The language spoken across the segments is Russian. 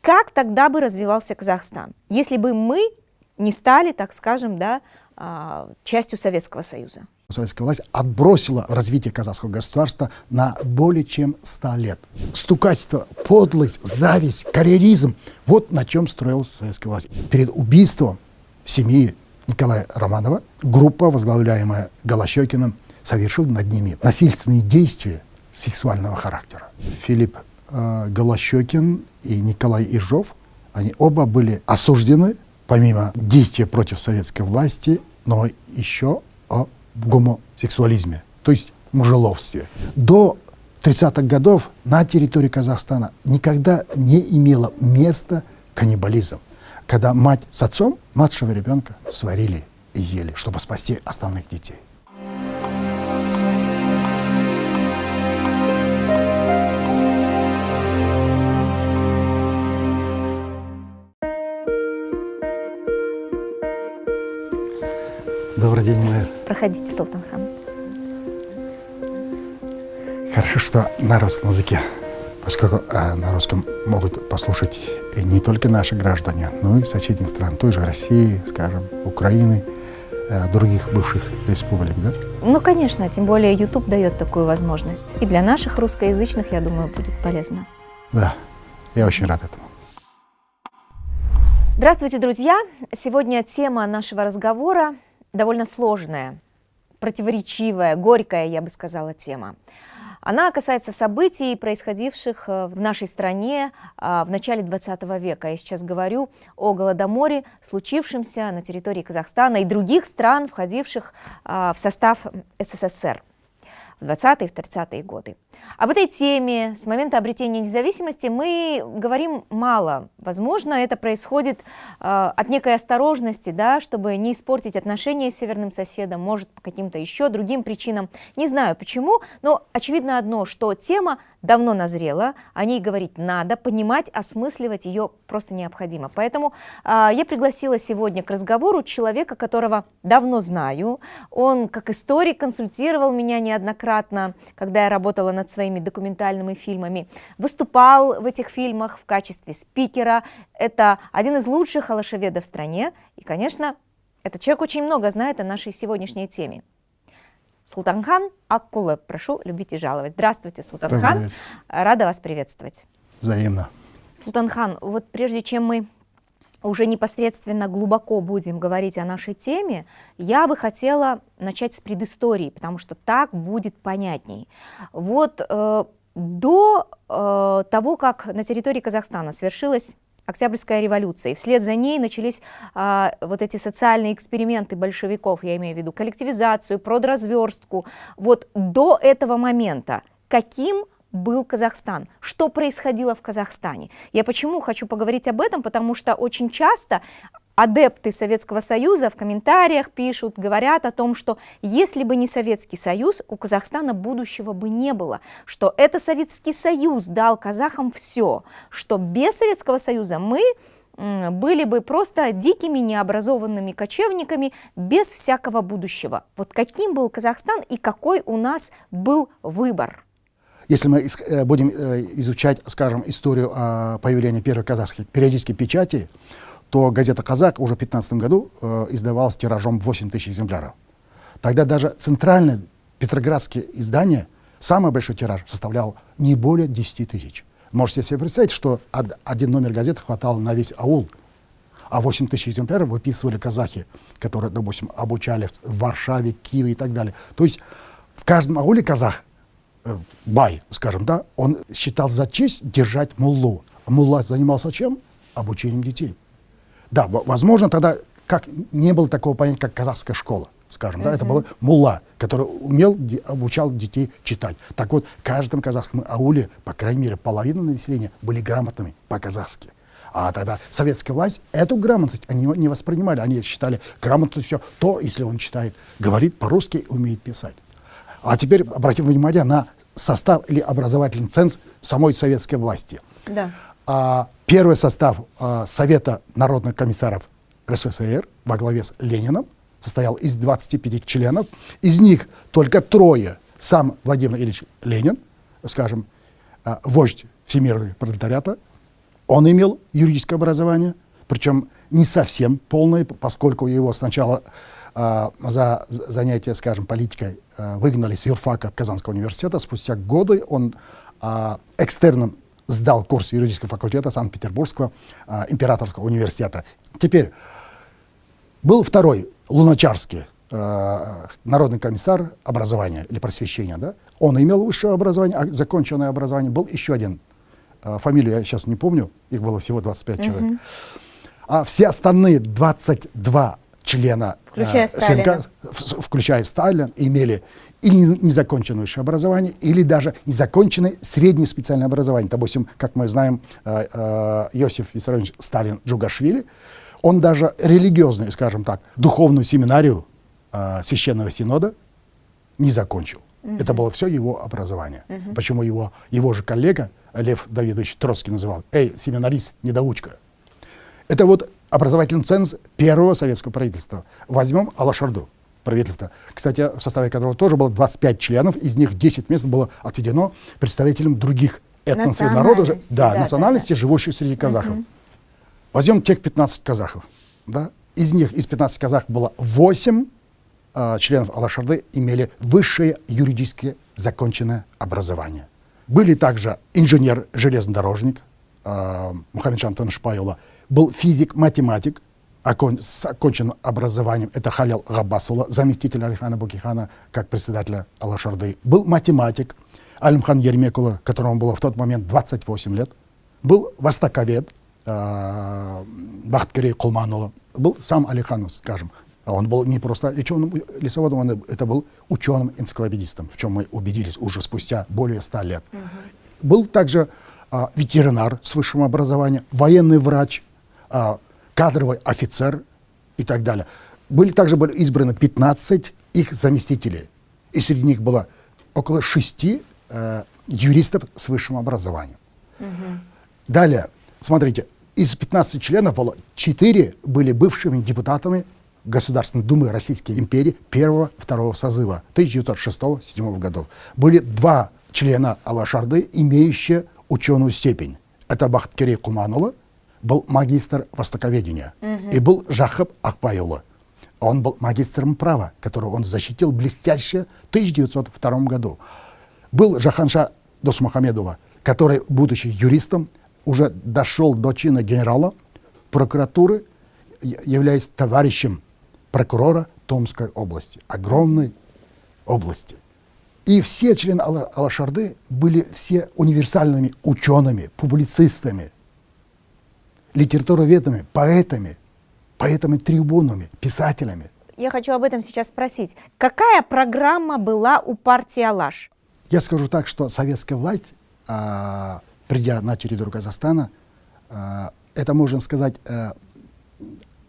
как тогда бы развивался Казахстан, если бы мы не стали, так скажем, да, частью Советского Союза? Советская власть отбросила развитие казахского государства на более чем 100 лет. Стукачество, подлость, зависть, карьеризм – вот на чем строилась советская власть. Перед убийством семьи Николая Романова группа, возглавляемая Голощекиным, совершила над ними насильственные действия сексуального характера. Филипп Голощекин и Николай Ижов, они оба были осуждены, помимо действия против советской власти, но еще о гомосексуализме, то есть мужеловстве. До 30-х годов на территории Казахстана никогда не имело места каннибализм, когда мать с отцом младшего ребенка сварили и ели, чтобы спасти остальных детей. Добрый день, мэр. Проходите, Султанхан. Хорошо, что на русском языке, поскольку на русском могут послушать не только наши граждане, но и соседних стран, той же России, скажем, Украины, других бывших республик, да? Ну, конечно, тем более YouTube дает такую возможность. И для наших русскоязычных, я думаю, будет полезно. Да, я очень рад этому. Здравствуйте, друзья! Сегодня тема нашего разговора довольно сложная, противоречивая, горькая, я бы сказала, тема. Она касается событий, происходивших в нашей стране в начале 20 века. Я сейчас говорю о Голодоморе, случившемся на территории Казахстана и других стран, входивших в состав СССР в 20-е и 30-е годы. Об этой теме с момента обретения независимости мы говорим мало. Возможно, это происходит от некой осторожности, да, чтобы не испортить отношения с северным соседом, может, по каким-то еще другим причинам. Не знаю почему, но очевидно одно, что тема давно назрела, о ней говорить надо, понимать, осмысливать ее просто необходимо. Поэтому я пригласила сегодня к разговору человека, которого давно знаю. Он, как историк, консультировал меня неоднократно, когда я работала над своими документальными фильмами, выступал в этих фильмах в качестве спикера. Это один из лучших алашеведов в стране. И, конечно, этот человек очень много знает о нашей сегодняшней теме. Султанхан Аккулы, прошу любить и жаловать. Здравствуйте, Султанхан. Рада вас приветствовать. Взаимно. Султанхан, вот прежде чем мы уже непосредственно глубоко будем говорить о нашей теме, я бы хотела начать с предыстории, потому что так будет понятней. Вот до того, как на территории Казахстана свершилась Октябрьская революция, и вслед за ней начались вот эти социальные эксперименты большевиков, я имею в виду коллективизацию, продразверстку. Вот до этого момента каким был Казахстан, что происходило в Казахстане? Я почему хочу поговорить об этом, потому что очень часто адепты Советского Союза в комментариях пишут, говорят о том, что если бы не Советский Союз, у Казахстана будущего бы не было, что это Советский Союз дал казахам все, что без Советского Союза мы были бы просто дикими, необразованными кочевниками без всякого будущего. Вот каким был Казахстан и какой у нас был выбор? Если мы будем изучать, скажем, историю появления первой казахской периодической печати, то газета «Казак» уже в 2015 году издавалась тиражом 8 тысяч экземпляров. Тогда даже центральное петроградское издание, самый большой тираж составлял не более 10 тысяч. Можете себе представить, что один номер газеты хватал на весь аул, а 8 тысяч экземпляров выписывали казахи, которые, допустим, обучали в Варшаве, Киеве и так далее. То есть в каждом ауле казах, бай, скажем, да, он считал за честь держать муллу. Мулла занимался чем? Обучением детей. Да, возможно, тогда не было такого понятия, как казахская школа, скажем, да, это был мулла, который обучал детей читать. Так вот, в каждом казахском ауле, по крайней мере, половина населения были грамотными по-казахски. А тогда советская власть эту грамотность они не воспринимали, они считали грамотность все то, если он читает, говорит по-русски, умеет писать. А теперь обратим внимание на состав или образовательный ценз самой советской власти. Да. Первый состав Совета народных комиссаров РСФСР во главе с Лениным состоял из 25 членов. Из них только 3 сам Владимир Ильич Ленин, скажем, вождь всемирного пролетариата, Он имел юридическое образование, причем не совсем полное, поскольку его сначала за занятие, скажем, политикой выгнали с юрфака Казанского университета. Спустя годы он экстерном сдал курс юридического факультета Санкт-Петербургского императорского университета. Теперь был второй, Луначарский, народный комиссар образования или просвещения. Да? Он имел высшее образование, законченное образование. Был еще один, фамилию я сейчас не помню, их было всего 25 человек. А все остальные 22 члена включая Сталина, включая Сталина, имели или незаконченное высшее образование, или даже незаконченное среднее специальное образование. Допустим, как мы знаем, Иосиф Виссарионович Сталин Джугашвили, он даже религиозную, скажем так, духовную семинарию Священного Синода не закончил. Это было все его образование. Почему его же коллега Лев Давидович Троцкий называл: «Эй, семинарист, недоучка». Это вот образовательный ценз первого советского правительства. Возьмем Алашорду правительство, кстати, в составе которого тоже было 25 членов, из них 10 мест было отведено представителям других этносов и народов, национальностей, живущих среди казахов. Возьмем тех 15 казахов. Да? Из них, из 15 казахов было 8 членов Алашорды имели высшее юридическое законченное образование. Были также инженер-железнодорожник Мухаммеджан Тынышпайұлы, был физик-математик с оконченным образованием, это Халил Габбасұлы, заместитель Алихана Бөкейхана как председателя Алашорды. Был математик Алимхан Ермекұлы, которому было в тот момент 28 лет. Был востоковед Бахткерей Кулманұлы. Был сам Алиханов, скажем. Он был не просто ученым лесоводом, он это был ученым-энциклопедистом, в чем мы убедились уже спустя более 100 лет. Был также ветеринар с высшим образованием, военный врач, кадровый офицер и так далее. Были избраны 15 их заместителей. И среди них было около 6 юристов с высшим образованием. Далее, смотрите, из 15 членов было 4 были бывшими депутатами Государственной Думы Российской империи первого-второго созыва 1906-1907 годов. Были 2 члена Алашорды, имеющие ученую степень. Это Бахткерей Кулманұлы, был магистр востоковедения, и был Жахып Акбайұлы. Он был магистром права, которого он защитил блестяще в 1902 году. Был Жаханша Досмухамедұлы, который, будучи юристом, уже дошел до чина генерала прокуратуры, являясь товарищем прокурора Томской области, огромной области. И все члены Алашорды были все универсальными учеными, публицистами, литературоведами, поэтами-трибунами, писателями. Я хочу об этом сейчас спросить. Какая программа была у партии Алаш? Я скажу так, что советская власть, придя на территорию Казахстана, это можно сказать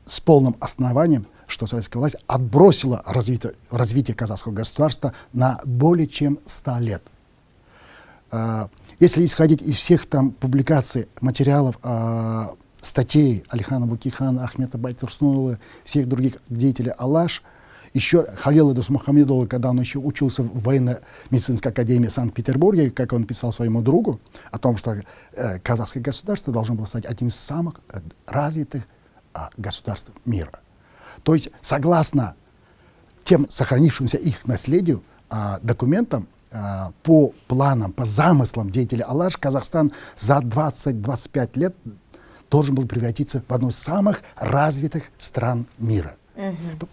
с полным основанием, что советская власть отбросила развитие казахского государства на более чем 100 лет. Если исходить из всех там публикаций, материалов, статей Алихана Бөкейхана, Ахмета Байтурсуновы, всех других деятелей Алаш, еще Халила Досмухамедұлы, когда он еще учился в военно-медицинской академии Санкт-Петербурге, как он писал своему другу о том, что казахское государство должно было стать одним из самых развитых государств мира. То есть, согласно тем сохранившимся их наследию, документам, по планам, по замыслам деятелей Алаш, Казахстан за 20-25 лет должен был превратиться в одну из самых развитых стран мира.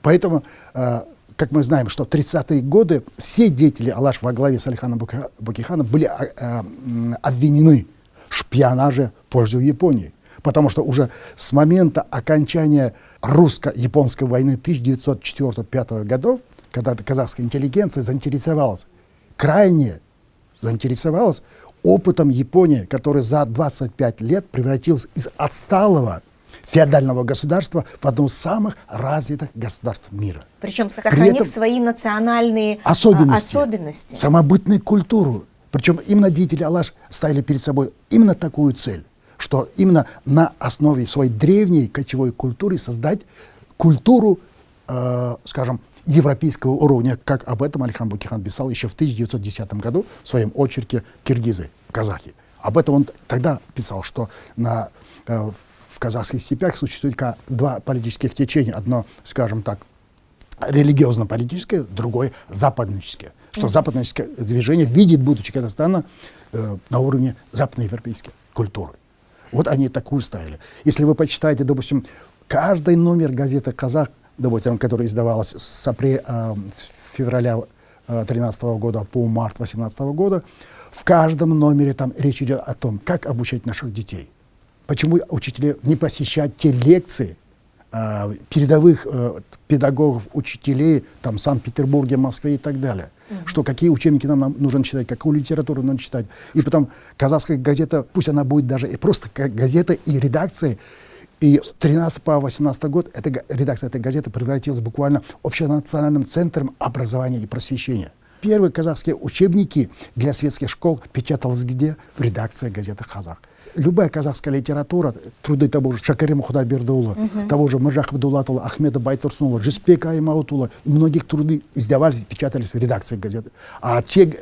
Поэтому, как мы знаем, что в 30-е годы все деятели Алаш во главе с Алиханом Бөкейханом были обвинены в шпионаже в пользу Японии. Потому что уже с момента окончания русско-японской войны 1904-1905 годов, когда казахская интеллигенция крайне заинтересовалась опытом Японии, который за 25 лет превратился из отсталого феодального государства в одно из самых развитых государств мира. Причем сохранив свои национальные особенности. Самобытную культуру. Причем именно деятели Алаш ставили перед собой именно такую цель, что именно на основе своей древней кочевой культуры создать культуру, скажем, европейского уровня, как об этом Алихан Бөкейхан писал еще в 1910 году в своем очерке «Киргизы, казахи». Об этом он тогда писал, что в казахских степях существует два политических течения. Одно, скажем так, религиозно-политическое, другое западническое. Что западническое движение видит будущее Казахстана на уровне западноевропейской культуры. Вот они такую ставили. Если вы почитаете, допустим, каждый номер газеты «Казах», допустим, который издавалась с февраля 2013 года по март 2018 года, в каждом номере там речь идет о том, как обучать наших детей. Почему учителя не посещают те лекции передовых педагогов, учителей там, в Санкт-Петербурге, Москве и так далее. Что какие учебники нам нужно читать, какую литературу надо читать. И потом казахская газета, пусть она будет даже и просто как газета и редакция, и с 13 по 18 год редакция этой газеты превратилась буквально общенациональным центром образования и просвещения. Первые казахские учебники для светских школ печатались где? В редакции газеты «Казах». Любая казахская литература, труды того же Шакарима Худайбердиула, того же Мыржахмет Дулатула, Ахмеда Байтурсунула, Жиспека Аймаутула, многих труды издавались и печатались в редакции газеты. А те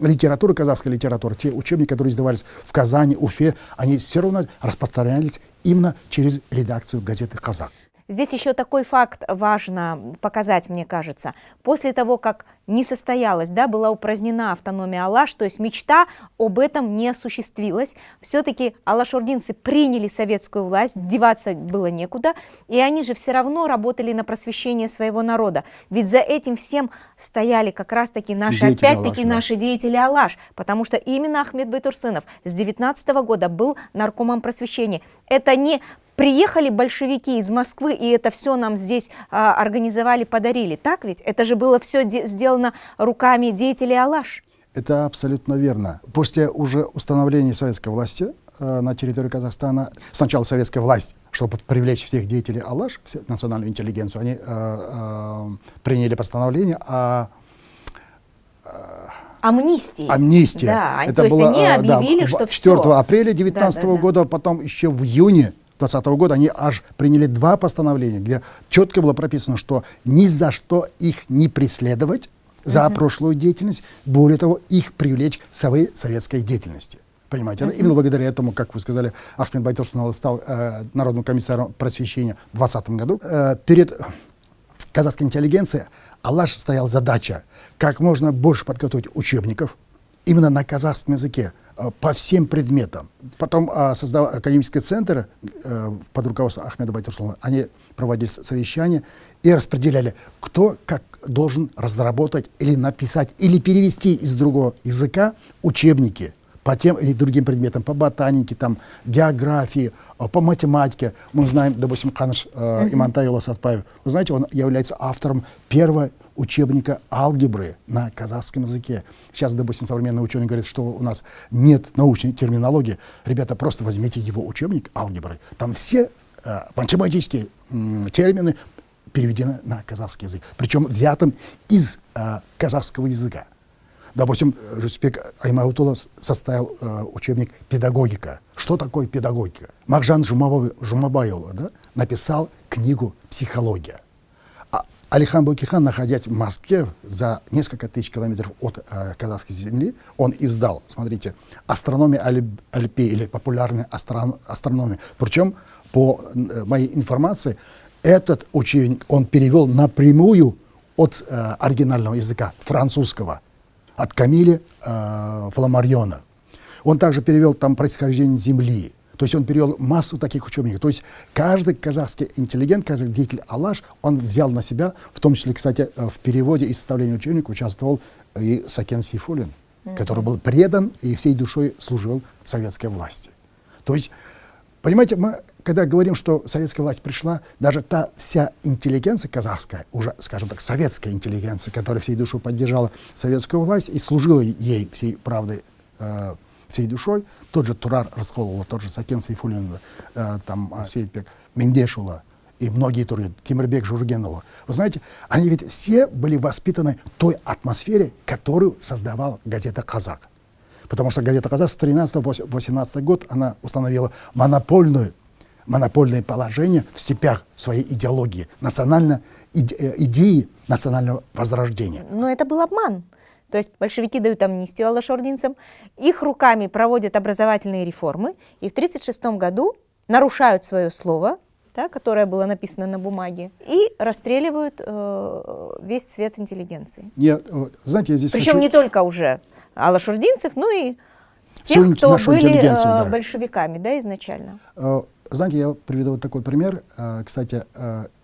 литературы, казахская литература, те учебники, которые издавались в Казани, Уфе, они все равно распространялись именно через редакцию газеты «Казах». Здесь еще такой факт важно показать, мне кажется. После того, как не состоялась, да, была упразднена автономия Алаш, то есть мечта об этом не осуществилась, все-таки алашординцы приняли советскую власть, деваться было некуда, и они же все равно работали на просвещение своего народа. Ведь за этим всем стояли как раз-таки наши, опять-таки, наши деятели Алаш, потому что именно Ахмет Байтурсынов с 19 года был наркомом просвещения. Это не приехали большевики из Москвы, и это все нам здесь организовали, подарили. Так ведь? Это же было все сделано руками деятелей Алаш. Это абсолютно верно. После уже установления советской власти на территории Казахстана, сначала советская власть, чтобы привлечь всех деятелей Алаш, всю национальную интеллигенцию, они приняли постановление о амнистии. Амнистия. Да, это то есть было, они объявили, что 4 все. апреля 2019 года, потом еще в июне 2020 года они аж приняли 2 постановления, где четко было прописано, что ни за что их не преследовать за прошлую деятельность, более того, их привлечь к своей советской деятельности. Понимаете? Именно благодаря этому, как вы сказали, Ахмет Байтурсунов стал народным комиссаром просвещения в 2020 году. Перед казахской интеллигенцией Алаш стояла задача как можно больше подготовить учебников именно на казахском языке, по всем предметам. Потом создал академический центр под руководством Ахмеда Байтурсунова. Они проводили совещания и распределяли, кто как должен разработать или написать, или перевести из другого языка учебники по тем или другим предметам, по ботанике, там, географии, по математике. Мы знаем, допустим, Каныш Имантайұлы Сатпаев. Вы знаете, он является автором первого учебника алгебры на казахском языке. Сейчас, допустим, современные ученые говорят, что у нас нет научной терминологии. Ребята, просто возьмите его учебник алгебры. Там все математические термины переведены на казахский язык. Причем взятым из казахского языка. Допустим, Жусупек Аймаутула составил учебник «Педагогика». Что такое педагогика? Махжан Жумабайұлы, да, написал книгу «Психология». Алихан Бөкейхан, находясь в Москве за несколько тысяч километров от казахской земли, он издал, смотрите, «Астрономия Альпи» или «Популярная астрономия». Причем, по моей информации, этот учебник он перевел напрямую от оригинального языка, французского, от Камиля Фламарьона. Он также перевел там «Происхождение Земли». То есть он перевел массу таких учебников. То есть каждый казахский интеллигент, каждый деятель Алаш, он взял на себя, в том числе, кстати, в переводе и составлении учебника участвовал и Сакен Сейфуллин, который был предан и всей душой служил советской власти. То есть, понимаете, мы, когда говорим, что советская власть пришла, даже та вся интеллигенция казахская, уже, скажем так, советская интеллигенция, которая всей душой поддержала советскую власть и служила ей всей правдой, всей душой, тот же Турар Расколұлы, тот же Сакен Сейфуллин, там Сейітбек Мендешұлы и многие другие, Темірбек Жургенұлы. Вы знаете, они ведь все были воспитаны в той атмосфере, которую создавала газета «Казах». Потому что газета «Казах» с 13 по 18 год она установила монопольное положение в степях своей идеологии, идеи национального возрождения. Но это был обман. То есть большевики дают амнистию алашординцам, их руками проводят образовательные реформы, и в 1936 году нарушают свое слово, да, которое было написано на бумаге, и расстреливают весь цвет интеллигенции. Знаете, я здесь Причем не только уже алашординцев, но и всю тех, кто нашу были интеллигенцию, да. большевиками, да, изначально. Знаете, я приведу вот такой пример. Кстати,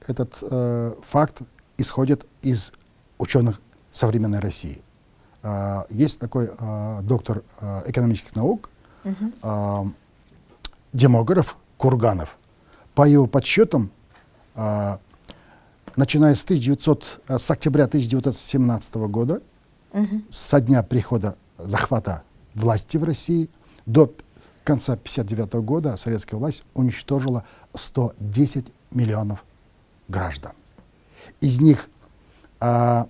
этот факт исходит из ученых современной России. Есть такой доктор экономических наук, демограф Курганов. По его подсчетам, начиная с октября 1917 года, со дня прихода захвата власти в России, до конца 1959 года советская власть уничтожила 110 миллионов граждан. Из них 40%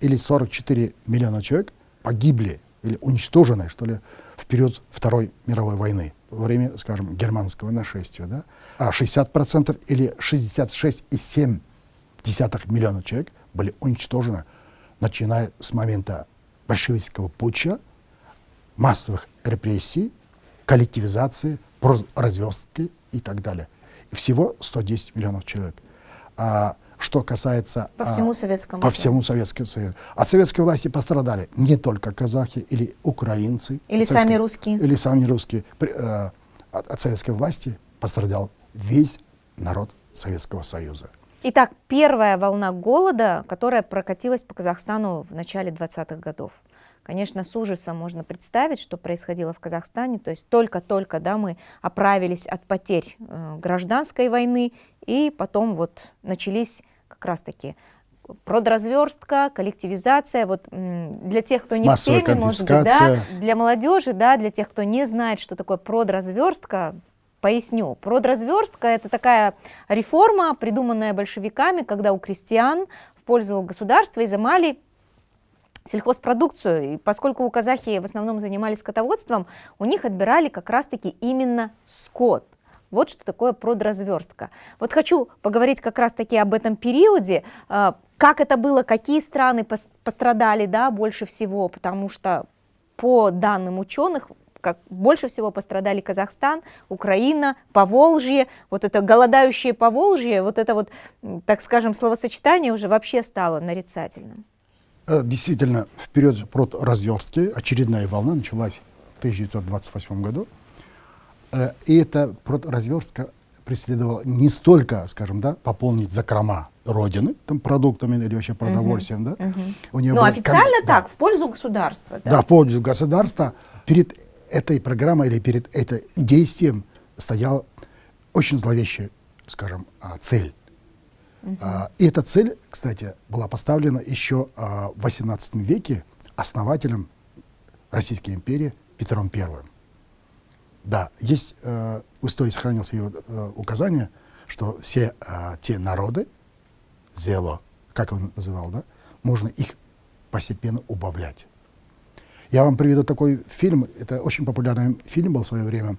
или 44 миллиона человек погибли или уничтожены, что ли, в период Второй мировой войны, во время, скажем, германского нашествия. Да? А 60% или 66,7 миллиона человек были уничтожены, начиная с момента большевистского путча, массовых репрессий, коллективизации, разверстки и так далее. И всего 110 миллионов человек. Что касается... По всему Советскому По Союзу. всему Советскому Союзу. От советской власти пострадали не только казахи или украинцы. Или сами русские. Или сами русские. От советской власти пострадал весь народ Советского Союза. Итак, первая волна голода, которая прокатилась по Казахстану в начале 20-х годов. Конечно, с ужасом можно представить, что происходило в Казахстане. То есть только-только, да, мы оправились от потерь гражданской войны, и потом вот начались как раз-таки продразверстка, коллективизация. Вот для тех, кто не массовая в теме, может быть, да, конфискация. для молодежи, да, для тех, кто не знает, что такое продразверстка, поясню. Продразверстка — это такая реформа, придуманная большевиками, когда у крестьян в пользу государства изымали сельхозпродукцию. И поскольку у казахи в основном занимались скотоводством, у них отбирали как раз-таки именно скот. Вот что такое продразверстка. Вот хочу поговорить как раз-таки об этом периоде, как это было, какие страны пострадали, да, больше всего, потому что по данным ученых, как больше всего пострадали Казахстан, Украина, Поволжье. Вот это голодающее Поволжье, вот это вот, так скажем, словосочетание уже вообще стало нарицательным. Действительно, в период продразверстки очередная волна началась в 1928 году. И эта продразверстка преследовала не столько, скажем, да, пополнить закрома Родины там, продуктами или вообще продовольствием. Да? У нее Ну, было официально так, в пользу государства. Да? Да, в пользу государства. Перед этой программой или перед этим действием стояла очень зловещая, скажем, цель. И эта цель, кстати, была поставлена еще в XVIII веке основателем Российской империи Петром I. Да, есть в истории сохранилось его указание, что все те народы, зело, как он называл, да, можно их постепенно убавлять. Я вам приведу такой фильм, это очень популярный фильм был в свое время,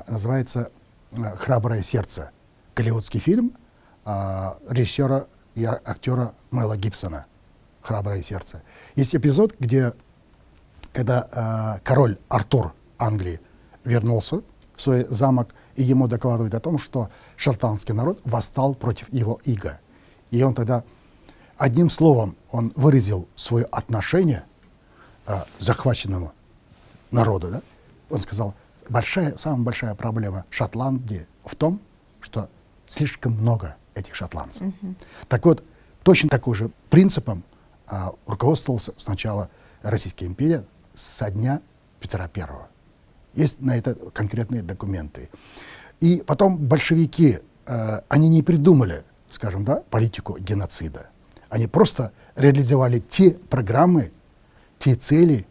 называется «Храброе сердце». Голливудский фильм режиссера и актера Мэла Гибсона «Храброе сердце». Есть эпизод, где, когда король Артур Англии вернулся в свой замок, и ему докладывают о том, что шотландский народ восстал против его ига. И он тогда одним словом он выразил свое отношение захваченному народу. Да? Он сказал, самая большая проблема Шотландии в том, что слишком много этих шотландцев. Так вот, точно таким же принципом руководствовался сначала Российская империя со дня Петра I. Есть на это конкретные документы. И потом большевики, они не придумали, скажем, да, политику геноцида. Они просто реализовали те программы, те цели,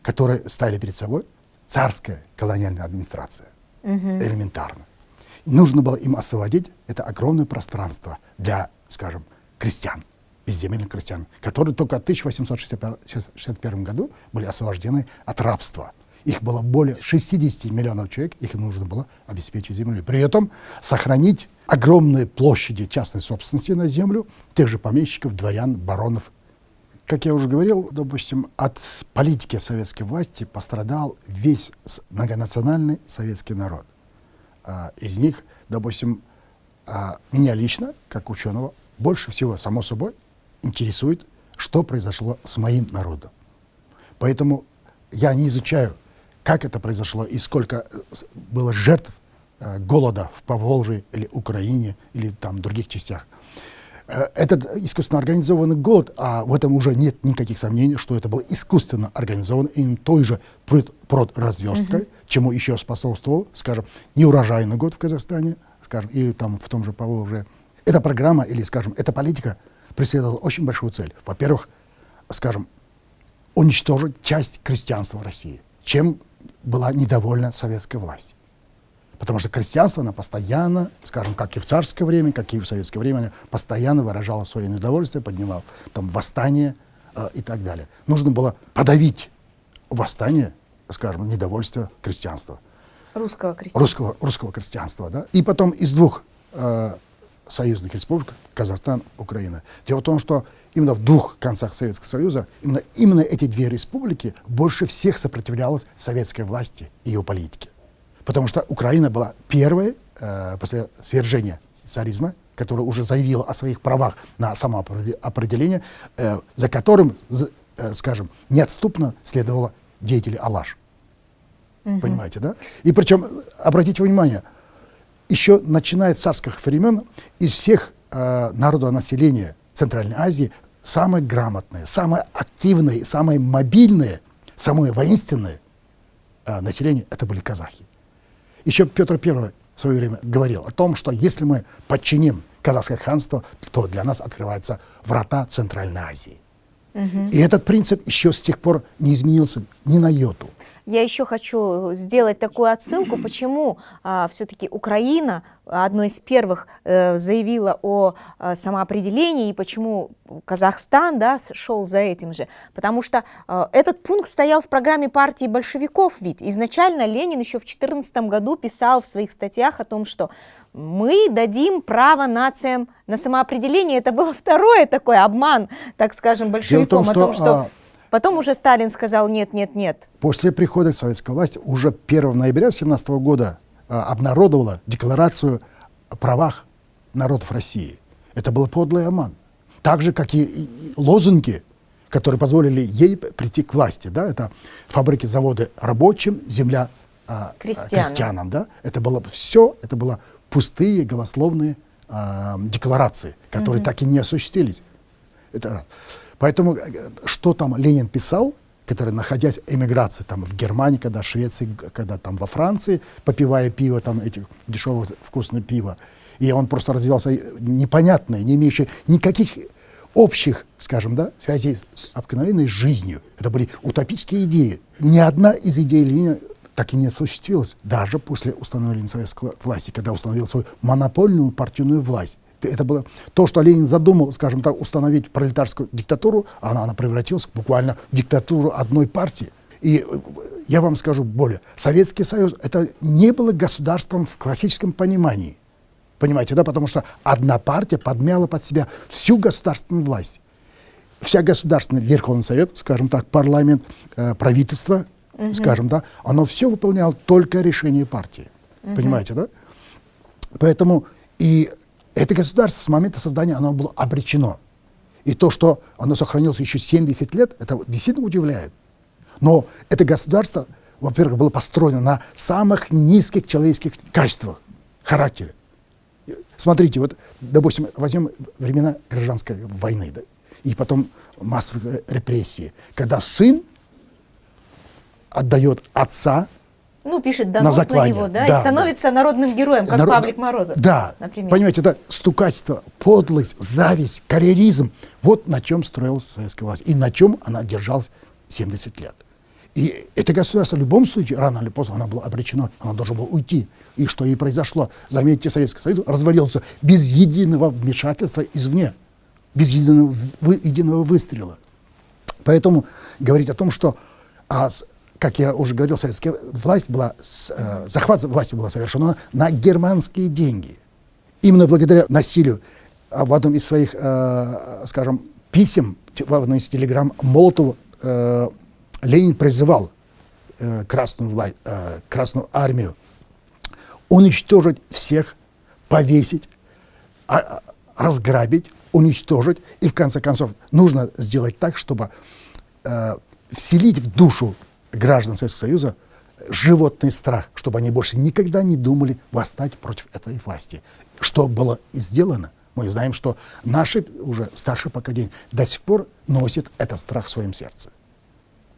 которые ставили перед собой царская колониальная администрация. Элементарно. И нужно было им освободить это огромное пространство для, скажем, крестьян, безземельных крестьян, которые только в 1861 году были освобождены от рабства. Их было более 60 миллионов человек, их нужно было обеспечить землей. При этом сохранить огромные площади частной собственности на землю тех же помещиков, дворян, баронов, Как я уже говорил, допустим, от политики советской власти пострадал весь многонациональный советский народ. Из них, допустим, меня лично, как ученого, больше всего, само собой, интересует, что произошло с моим народом. Поэтому я не изучаю, как это произошло и сколько было жертв голода в Поволжье или Украине или там в других частях. Этот искусственно организованный голод, а в этом уже нет никаких сомнений, что это был искусственно организован им той же продразверсткой, чему еще способствовал, скажем, неурожайный год в Казахстане, скажем, и там в том же Поволжье. Эта программа или, скажем, эта политика преследовала очень большую цель. Во-первых, скажем, уничтожить часть крестьянства России, чем была недовольна советская власть. Потому что крестьянство, оно постоянно, скажем, как и в царское время, как и в советское время, постоянно выражало свое недовольство, поднимало там восстание и так далее. Нужно было подавить восстание, скажем, недовольство крестьянства. Русского крестьянства. Русского крестьянства, да. И потом из двух союзных республик, Казахстан, Украина. Дело в том, что именно в двух концах Советского Союза, именно эти две республики больше всех сопротивлялась советской власти и ее политике. Потому что Украина была первой, после свержения царизма, которая уже заявила о своих правах на самоопределение, за которым, скажем, неотступно следовало деятели Алаш. Понимаете, да? И причем, обратите внимание, еще начиная с царских времен, из всех народонаселения Центральной Азии самые грамотные, самые активные, самые мобильные, самые воинственные население это были казахи. Еще Петр I в свое время говорил о том, что если мы подчиним казахское ханство, то для нас открываются врата Центральной Азии. И этот принцип еще с тех пор не изменился ни на йоту. Я еще хочу сделать такую отсылку, почему все-таки Украина одной из первых заявила о самоопределении, и почему Казахстан, да, шел за этим же. Потому что этот пункт стоял в программе партии большевиков, ведь изначально Ленин еще в 2014 году писал в своих статьях о том, что мы дадим право нациям на самоопределение. Это был второй такой обман, так скажем, большевикам о том, что... Потом уже Сталин сказал нет, нет, нет. После прихода советской власти уже 1 ноября 1917 года обнародовала декларацию о правах народов России. Это был подлый обман. Так же, как и лозунги, которые позволили ей прийти к власти. Да? Это фабрики, заводы рабочим, земля крестьянам. Да? Это было все, это было пустые голословные декларации, которые так и не осуществились. Это раз. Поэтому, что там Ленин писал, который, находясь в эмиграции там, в Германии, когда в Швеции, когда там во Франции, попивая пиво, там, этих дешевых вкусное пиво, и он просто развивался непонятное, не имеющее никаких общих, скажем, да, связей с обыкновенной жизнью. Это были утопические идеи. Ни одна из идей Ленина так и не осуществилась, даже после установления советской власти, когда установил свою монопольную партийную власть. Это было то, что Ленин задумал, скажем так, установить пролетарскую диктатуру, она превратилась буквально в диктатуру одной партии. И я вам скажу более. Советский Союз это не было государством в классическом понимании. Понимаете, да? Потому что одна партия подмяла под себя всю государственную власть. Вся государственная Верховный Совет, скажем так, парламент, правительство, скажем, да, оно все выполняло только решение партии. Понимаете, да? Поэтому и это государство с момента создания оно было обречено. И то, что оно сохранилось еще 70 лет, это действительно удивляет. Но это государство, во-первых, было построено на самых низких человеческих качествах, характере. Смотрите, вот, допустим, возьмем времена гражданской войны, да, и потом массовые репрессии, когда сын отдает отца, пишет донос на него, да, и становится народным героем, как Павлик Морозов. Да, например. Понимаете, это стукачество, подлость, зависть, карьеризм. Вот на чем строилась советская власть и на чем она держалась 70 лет. И это государство в любом случае, рано или поздно, оно было обречено, оно должно было уйти. И что и произошло. Заметьте, Советский Союз развалился без единого вмешательства извне, без единого выстрела. Поэтому говорить о том, что... как я уже говорил, советская власть была, захват власти был совершен на германские деньги. Именно благодаря насилию в одном из своих, скажем, писем, в одной из телеграмм Молотову Ленин призывал Красную армию уничтожить всех, повесить, разграбить, уничтожить. И в конце концов нужно сделать так, чтобы вселить в душу граждан Советского Союза животный страх, чтобы они больше никогда не думали восстать против этой власти. Что было и сделано. Мы знаем, что наше уже старшее поколение до сих пор носит этот страх в своем сердце.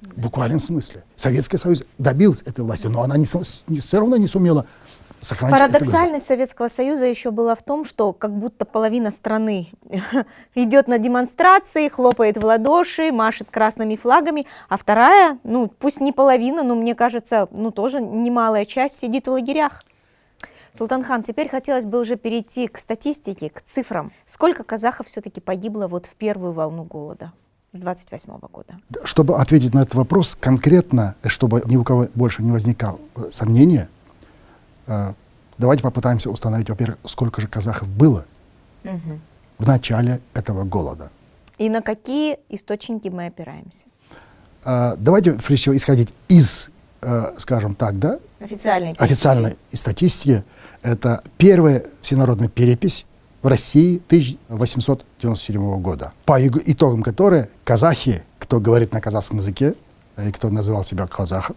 В буквальном смысле. Советский Союз добился этой власти, но она все равно не сумела сохранить. Парадоксальность Советского Союза еще была в том, что как будто половина страны идет на демонстрации, хлопает в ладоши, машет красными флагами, а вторая, ну пусть не половина, но мне кажется, ну тоже немалая часть сидит в лагерях. Султанхан, теперь хотелось бы уже перейти к статистике, к цифрам. Сколько казахов все-таки погибло вот в первую волну голода с 28 года? Чтобы ответить на этот вопрос конкретно, чтобы ни у кого больше не возникало сомнения, давайте попытаемся установить, во-первых, сколько же казахов было в начале этого голода. И на какие источники мы опираемся? Давайте, прежде всего, исходить из, скажем так, да, официальной статистики. Это первая всенародная перепись в России 1897 года, по итогам которой казахи, кто говорит на казахском языке, и кто называл себя казах,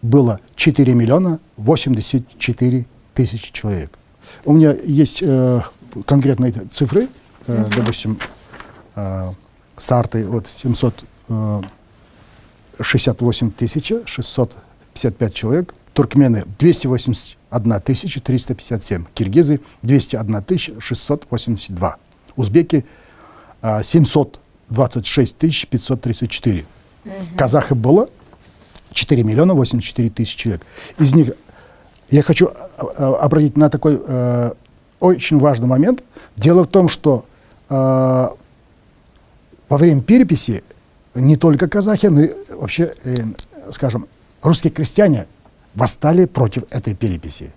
было 4 миллиона 84 тысячи человек. У меня есть конкретные цифры, допустим, Сарты вот 768 655 человек, туркмены 281 357, киргизы 201 682, узбеки 726 534. Казахов было 4 миллиона 84 тысячи человек. Из них я хочу обратить на такой очень важный момент. Дело в том, что во время переписи не только казахи, но и вообще, скажем, русские крестьяне восстали против этой переписи,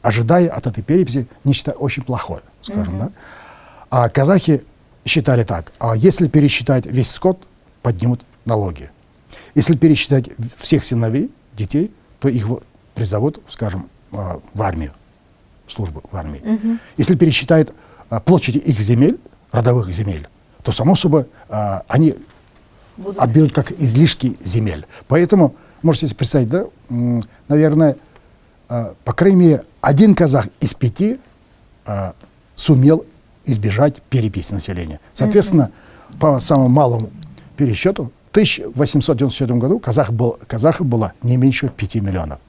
ожидая от этой переписи нечто очень плохое, скажем, да? А казахи считали так: а если пересчитать весь скот, поднимут налоги. Если пересчитать всех сыновей, детей, то их призовут, скажем, в армию, в службу в армии. Если пересчитать площади их земель, родовых земель, то, само собой, они отберут как излишки земель. Поэтому, можете себе представить, да, наверное, по крайней мере, один казах из 5 сумел избежать переписи населения. Соответственно, по самому малому пересчету, в 1894 году казахов было не меньше 5 миллионов.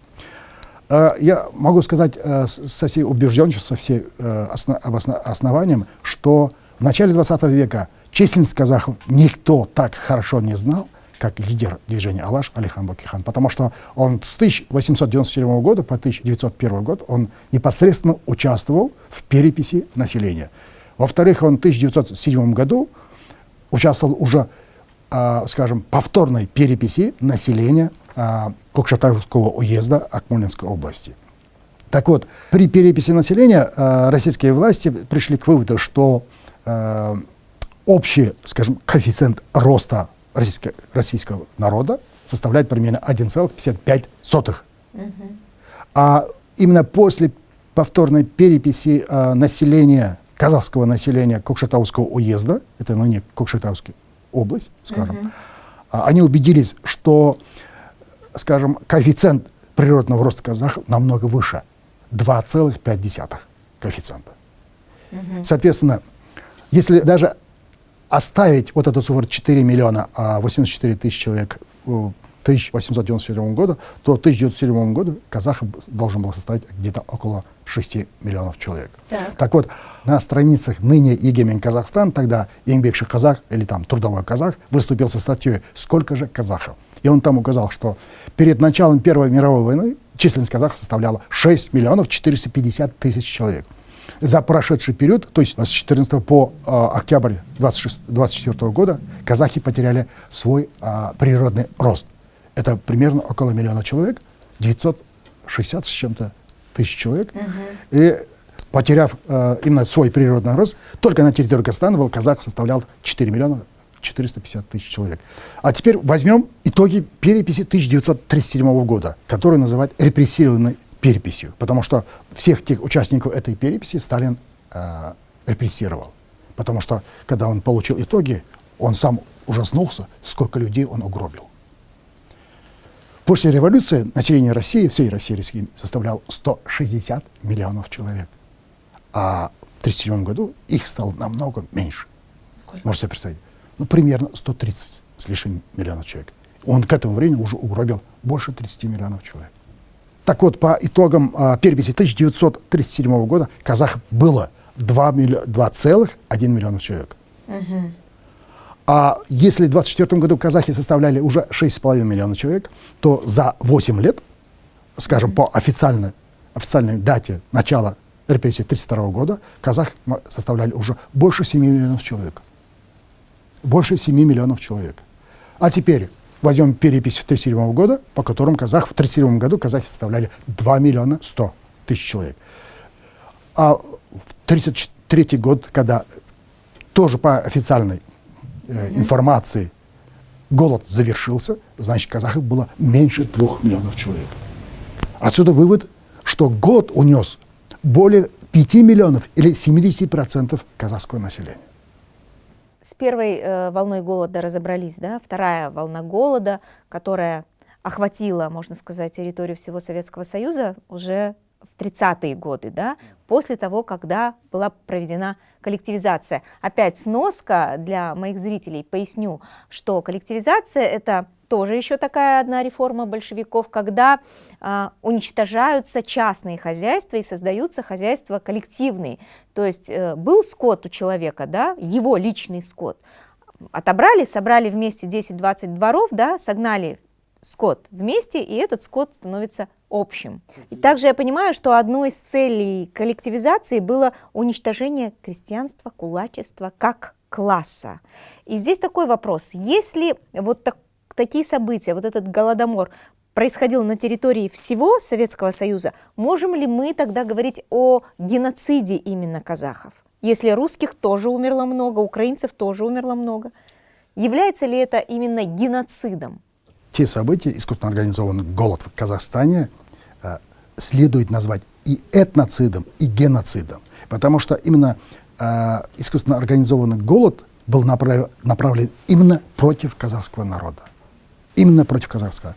Я могу сказать со всей убежденностью, со всей основанием, что в начале 20 века численность казахов никто так хорошо не знал, как лидер движения Алаш Алихан Бөкейхан, потому что он с 1897 года по 1901 год он непосредственно участвовал в переписи населения. Во-вторых, он в 1907 году участвовал уже, скажем, повторной переписи населения Кокшетавского уезда Акмолинской области. Так вот, при переписи населения российские власти пришли к выводу, что общий, скажем, коэффициент роста российского народа составляет примерно 1,55. А именно после повторной переписи населения, казахского населения Кокшетавского уезда, это ныне Кокшетавская область, скажем, они убедились, что, скажем, коэффициент природного роста казахов намного выше, 2,5 коэффициента. Соответственно, если даже оставить вот эту цифру 4 миллиона 84 тысячи человек в 1897 году, то в 1907 году казахов должен был составить где-то около 6 миллионов человек. Так вот, на страницах ныне Егемен Казахстан, тогда Еңбекші казах или там Трудовой казах, выступил со статьей «Сколько же казахов?». И он там указал, что перед началом Первой мировой войны численность казахов составляла 6 миллионов 450 тысяч человек. За прошедший период, то есть с 14 по октябрь 24 года, казахи потеряли свой природный рост. Это примерно около миллиона человек, 960 с чем-то тысяч человек. И потеряв именно свой природный рост, только на территории Казахстана был казах составлял 4 миллиона 450 тысяч человек. А теперь возьмем итоги переписи 1937 года, которую называют репрессированной переписью, потому что всех тех участников этой переписи Сталин репрессировал. Потому что, когда он получил итоги, он сам ужаснулся, сколько людей он угробил. После революции население России, всей России составляло 160 миллионов человек. А в 1937 году их стало намного меньше. Сколько? Можете себе представить? Ну, примерно 130 с лишним миллионов человек. Он к этому времени уже угробил больше 30 миллионов человек. Так вот, по итогам переписи 1937 года казахов было 2,1 миллиона человек. А если в 1924 году казахи составляли уже 6,5 миллиона человек, то за 8 лет, скажем, по официальной дате начала репрессий 1932 года, казахи составляли уже больше 7 миллионов человек. Больше 7 миллионов человек. А теперь возьмем перепись 1937 года, по которым в 1937 году казахи составляли 2 миллиона 100 тысяч человек. А в 1933 год, когда тоже по официальной информации голод завершился, значит, казахов было меньше 2 миллионов человек. Отсюда вывод, что голод унес более 5 миллионов или 70% казахского населения. С первой волной голода разобрались, да? Вторая волна голода, которая охватила, можно сказать, территорию всего Советского Союза уже в 30-е годы, да? После того, когда была проведена коллективизация. Опять сноска для моих зрителей, поясню, что коллективизация — это тоже еще такая одна реформа большевиков, когда уничтожаются частные хозяйства и создаются хозяйства коллективные. То есть был скот у человека, да, его личный скот. Отобрали, собрали вместе 10-20 дворов, да, согнали скот вместе, и этот скот становится общим. И также я понимаю, что одной из целей коллективизации было уничтожение крестьянства, кулачества как класса. И здесь такой вопрос: если вот такие события, вот этот голодомор происходил на территории всего Советского Союза, можем ли мы тогда говорить о геноциде именно казахов? Если русских тоже умерло много, украинцев тоже умерло много, является ли это именно геноцидом? Те события, искусственно организованный голод в Казахстане, следует назвать и этноцидом, и геноцидом. Потому что именно искусственно организованный голод был направлен именно против казахского народа. Именно против казахского.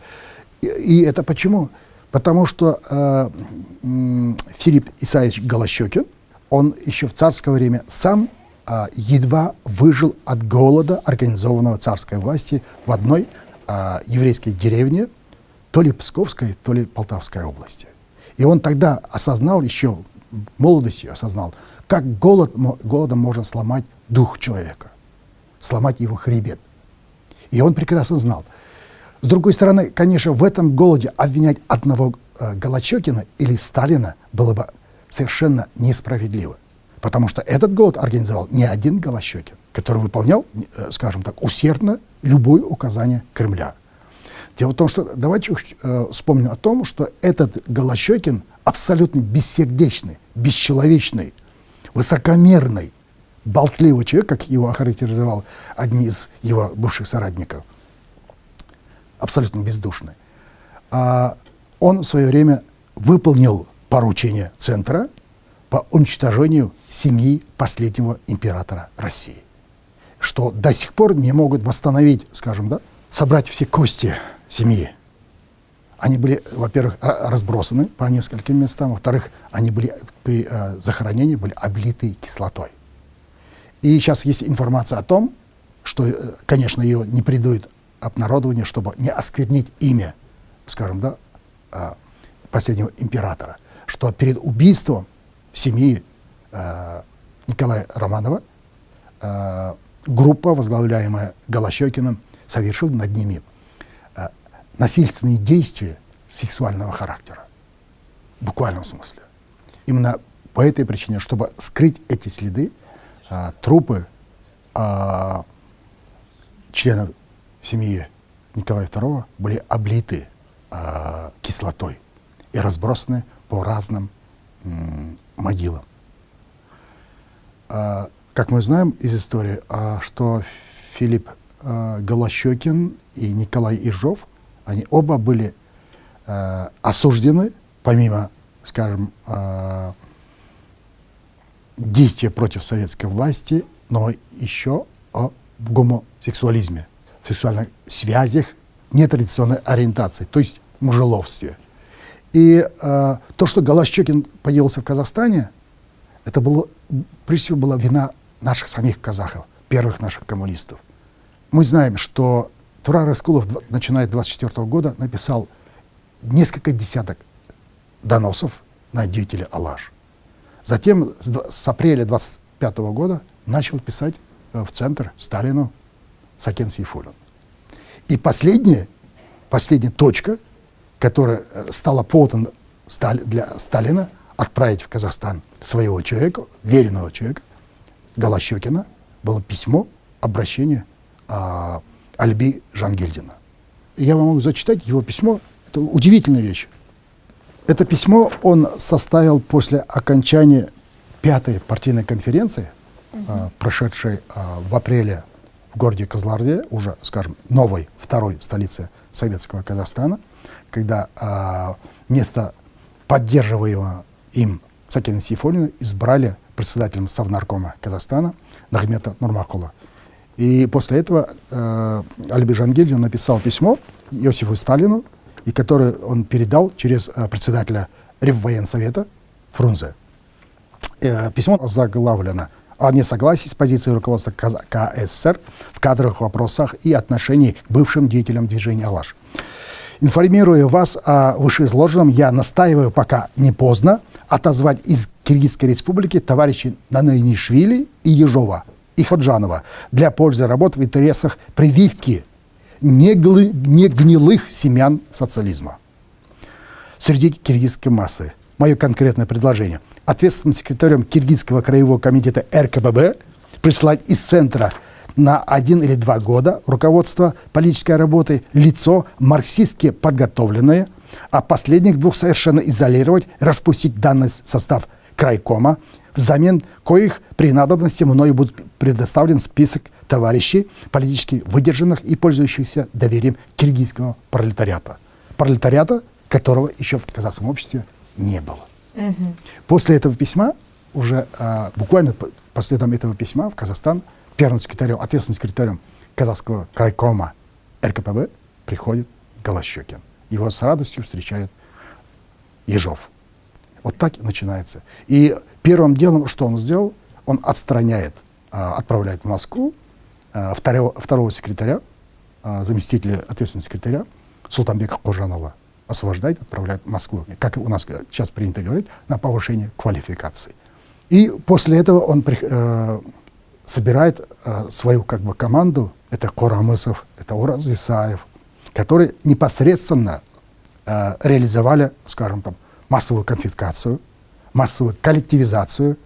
И это почему? Потому что Филипп Исаевич Голощекин, он еще в царское время сам едва выжил от голода, организованного царской власти в одной еврейской деревне, то ли Псковской, то ли Полтавской области. И он тогда осознал, еще в молодости осознал, как голодом можно сломать дух человека, сломать его хребет. И он прекрасно знал. С другой стороны, конечно, в этом голоде обвинять одного Голощекина или Сталина было бы совершенно несправедливо. Потому что этот голод организовал не один Голощекин, который выполнял, скажем так, усердно любое указание Кремля. Дело в том, что давайте вспомним о том, что этот Голощекин абсолютно бессердечный, бесчеловечный, высокомерный, болтливый человек, как его охарактеризовал один из его бывших соратников, абсолютно бездушный. Он в свое время выполнил поручение Центра по уничтожению семьи последнего императора России, что до сих пор не могут восстановить, скажем, да, собрать все кости семьи. Они были, во-первых, разбросаны по нескольким местам, во-вторых, они были при захоронении были облиты кислотой. И сейчас есть информация о том, что, конечно, ее не придают обнародованию, чтобы не осквернить имя, скажем, да, последнего императора, что перед убийством семьи Николая Романова группа, возглавляемая Голощекиным, совершила над ними насильственные действия сексуального характера. В буквальном смысле. Именно по этой причине, чтобы скрыть эти следы, трупы членов семьи Николая II были облиты кислотой и разбросаны по разным могилам. как мы знаем из истории, что Филипп Голощекин и Николай Ежов, они оба были осуждены, помимо, скажем, действия против советской власти, но еще о гомосексуализме, сексуальных связях, нетрадиционной ориентации, то есть мужеловстве. И то, что Голощекин появился в Казахстане, это было, прежде всего, была вина наших самих казахов, первых наших коммунистов. Мы знаем, что Турар Рыскулов, начиная с 1924 года, написал несколько десяток доносов на деятеля Алаш. Затем с апреля 1925 года начал писать в Центр Сталину Сакен Сейфуллин. И последняя точка, которая стала поводом для Сталина отправить в Казахстан своего человека, веренного человека, Голощекина, было письмо, обращение Альби Жангельдина. Я вам могу зачитать его письмо. Это удивительная вещь. Это письмо он составил после окончания 5-й партийной конференции, прошедшей в апреле в городе Кызылорде, уже, скажем, новой, второй столице советского Казахстана, когда место поддерживаемого им Сакена Сейфуллина избрали председателем Совнаркома Казахстана Нахмета Нурмакула. И после этого Альби Жангельдин написал письо Иосифу Сталину, и которое он передал через председателя Реввоенсовета Фрунзе. Письмо заглавлено о несогласии с позицией руководства КССР в кадровых вопросах и отношении к бывшим деятелям движения Алаш. Информируя вас о вышеизложенном, я настаиваю, пока не поздно, отозвать из Киргизской республики товарищей Нанайнишвили и Ежова и Ходжанова для пользы работ в интересах прививки негнилых семян социализма среди киргизской массы. Мое конкретное предложение. Ответственным секретарем Киргизского краевого комитета РКПБ прислать из центра на 1 или 2 года руководство политической работы лицо марксистски подготовленное, а последних 2 совершенно изолировать, распустить данный состав крайкома, взамен коих при надобности мною будет предоставлен список товарищей, политически выдержанных и пользующихся доверием киргизского пролетариата. Пролетариата, которого еще в казахском обществе не было. После этого письма, уже буквально по следам этого письма в Казахстан первым секретарем, ответственным секретарем казахского крайкома РКПБ приходит Голощекин. Его с радостью встречает Ежов. Вот так и начинается. И первым делом, что он сделал, он отстраняет, отправляет в Москву второго секретаря, заместителя ответственного секретаря Султанбека Кожанова. Освобождает, отправляет в Москву, как у нас сейчас принято говорить, на повышение квалификации. И после этого он собирает свою команду, это Корамысов, это Ораз Исаев, которые непосредственно реализовали, скажем, массовую конфискацию, массовую коллективизацию,